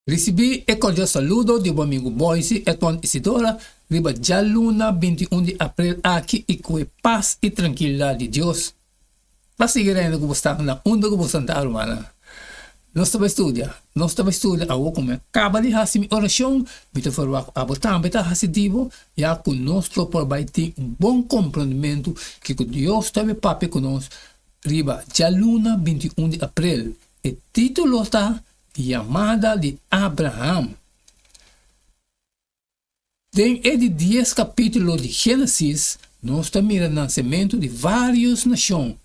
Recebi e cordial saludo de bom amigo Boise, Eton Isidora, riba já luna 21 de abril aqui e com paz e tranquilidade de Deus. Mas seguir ainda como está na onda como Santa Romana. Nós estamos estudando, a como acaba de fazer minha oração, me te for a botar, me te fazer já conosco por baixo bom compreendimento que Deus também pape conosco, riba já luna 21 de abril. E título está Chamada de Abraham. Dentro de 10 capítulos de Gênesis, nós estamos mirando o nascimento de várias nações.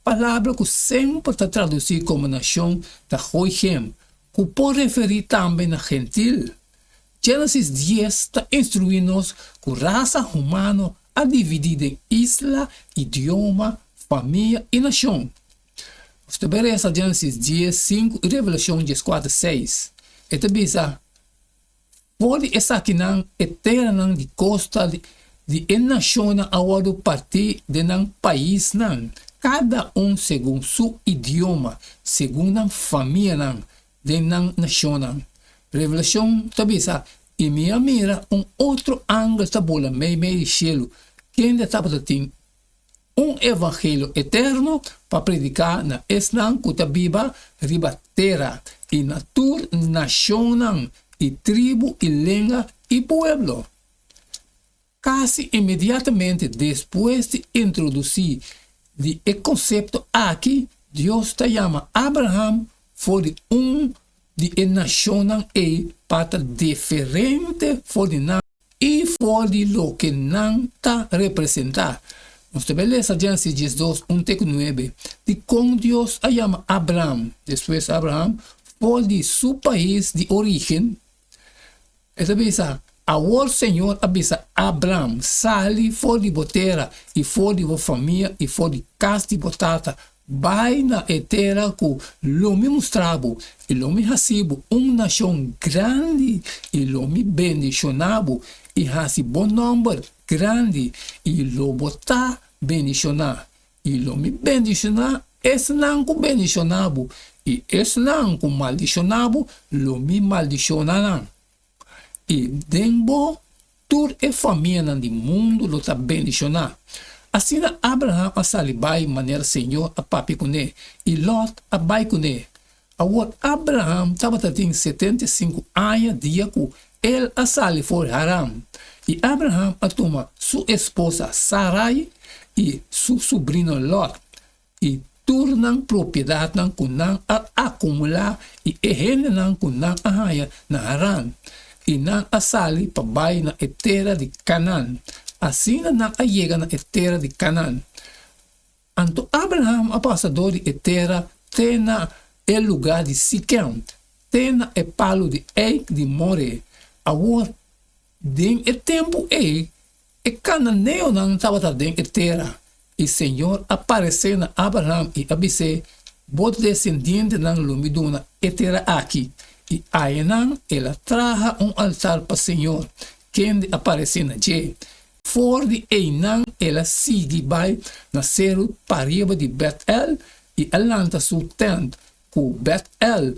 Palavra que sempre está traduzida como nação da Joichem, que pode referir também a gentil. Gênesis 10 está instruindo-nos que a raça humana é dividida em isla, idioma, família e nação. Você vê essa Gênesis 10, 5 e Revelação 14, 6. E também pode essa aqui não eterna de costa de nação a partir de um país não. Cada segundo seu idioma, segundo a família de uma nação. Revelação também e minha mira outro ângulo da bola meio cielo que ainda está tem evangelho eterno para predicar na Islam, Kutabiba, riba terra e natur, nação e tribo e língua e pueblo. Quase imediatamente depois de introduzir o conceito aqui, Deus te chama Abraham foi de nação e para diferente foi de não e foi de lo que não está representar. Nós temos a Gênesis 12, 1:9, de como Deus a chama Abraham. Depois Abraham foi de seu país de origem. Essa vez o Senhor avisa Abraham, sali fora de boteira e fora de família e fora de casa de batata, vai na terra com lome mostrabo e lome recibo nação grande e lome bendicionado e hasi bom número grande e lo botar bendicionar e lome bendicionar esse não com bendicionado e esse não com maldicionado lome maldicionará. E dembo tur e família do mundo lo está bendicionar. Assim Abraham a salibai maneira Senhor a papi com ele e Lot a bai com ele. Abraham estava tendo 75 anos dia que ele a sali for Haram. E Abraham a toma sua esposa Sarai e seu sobrinho Lot e tornam propriedade com não a acumular e não com não a raia na Haran. E não a sali para baixo na terra de Canaã. Assim não a chega na terra de Canaã. Então Abraham, a passador de terra, tem o lugar de Siquém, tem o palo de Eik de More. Agora, dentro do tempo e cananeu não estava dentro da terra. E o Senhor apareceu na Abraham e avisou, bot descendente não lumiduna terra aqui. E aí ela traga altar para o Senhor, quem apareceu na Jé. Fora de Einan, ela sigue vai nascer para riba de Betel e alanta sua tenda, com Betel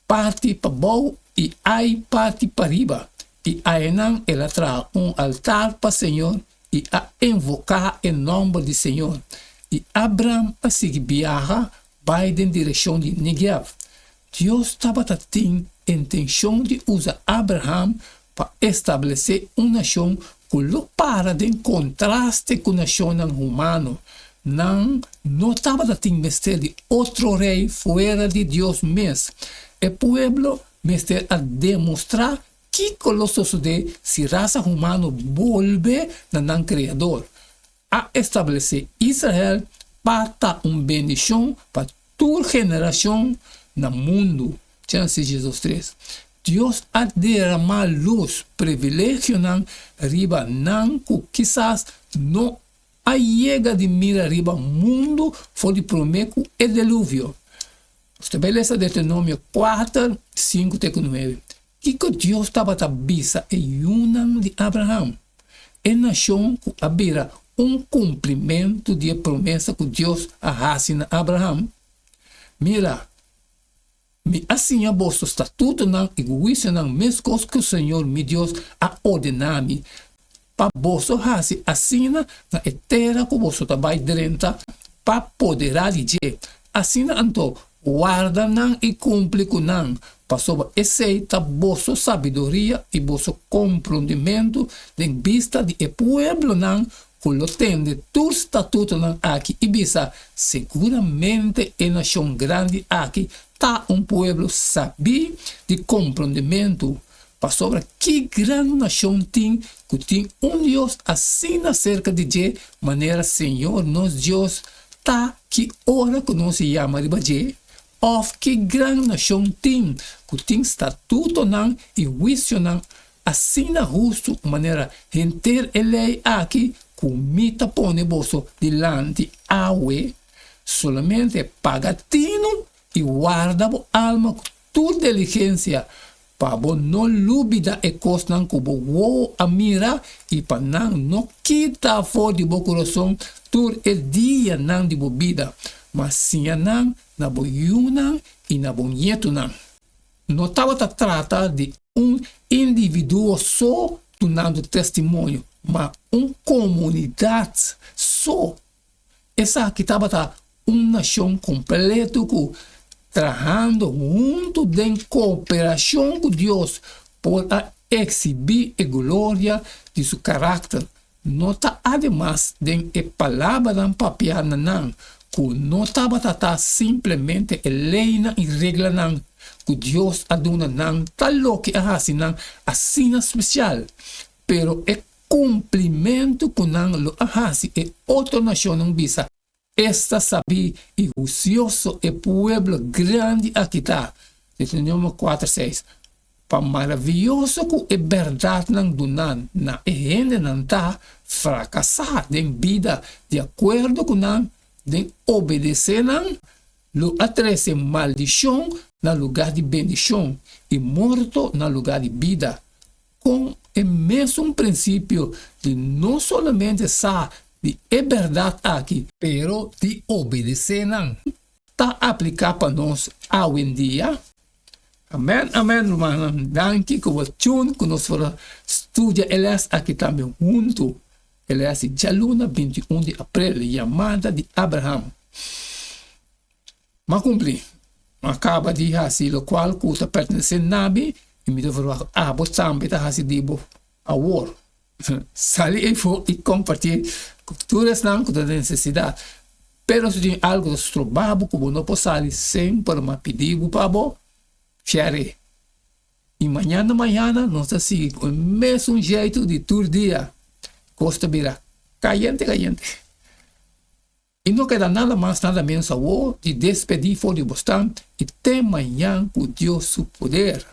parte para baixo e Ai parte para riba. E aí ela traga altar para o Senhor e a invocar em nome do Senhor. E Abraham a seguir viaja, vai em direção de Negev. Deus estava tendo intenção de usar Abraham para estabelecer uma nação que não para de contraste com a nação humana. Não estava tendo mistério de outro rei fora de Deus mesmo. O povo mistério a demonstrar que colosso de se raça humana volve na Criador. A estabelecer Israel para bendição para toda geração no mundo. Gênesis 13. Deus a derramar luz, privilégio não riba não que quizás não a chega de mira riba mundo foi de prometo e delúvio. Estabelece Deuteronômio 4, 5 e 9. Que Deus estava a bisa e unam de Abraham. E nação que abira cumprimento de promessa que Deus a fez a Abraham. Mira, Me assim a vosso estatuto não egoísta não mesmo que o Senhor me Deus a ordenar-me para vosso raça assim na terra que vosso trabalho drenta para poder dizer assim então guarda não e cumpre com não para sobre aceita vosso sabedoria e vosso compreendimento em vista de pueblo não que lo tende tu estatuto não aqui e bisa seguramente é nação grande aqui tá pueblo sabia de compreendimento para sobre que grande nação tem que tem Deus assim acerca de que maneira Senhor nos Deus tá que ora que nós se chama de baje of que grande nação tem que tem estatuto não e juízo não assim na justo maneira enter lei aqui comita pone bolso delante awe solamente pagatino e guarda bo alma tu diligência para bo não lubida e costan que bo wo amira e para não quita fora de bo coração tur dia não de bo vida mas sim não na bo yuna e na bo nieto não estava a tratar de indivíduo só dando testemunho mas comunidade só essa aqui estava nação completa que trabalhando junto em cooperação com Deus por exibir a glória de seu caráter. Nota además de a palavra na papel não que não estava simplesmente a lei e regra não que Deus aduna não tal que assim especial pero é cumprimento com não lo é outra nação não bisa esta sabia e juicioso é pueblo grande aqui está. Deuteronômio 4:6. Para maravilhoso que é verdade não dunan, na gente não está fracassar em vida de acordo com não, de obedecer não, lo atrece maldição no lugar de bendição e morto no lugar de vida. Com o mesmo princípio de não somente sa de é verdade aqui, pero de obedecer não. Está aplicado para nós hoje em dia. Amém, amém, irmão. Danke que o tune que nós vamos estudar elas aqui também junto. Elas é luna 21 de abril, chamada de Abraham. Mas cumpri. Acaba de assim, o qual custa pertencer a Nabi, e me deu a também está assim de a war. Salir e compartilhar culturas não com a necessidade. Pero se tem algo de trabalho que não pode sair sempre uma pedido para você, share. E manhã nós assim com o mesmo jeito de todo dia. Costa vira caliente. E não queda nada mais, nada menos a de despedir fora de bastante e ter manhã com Deus seu poder.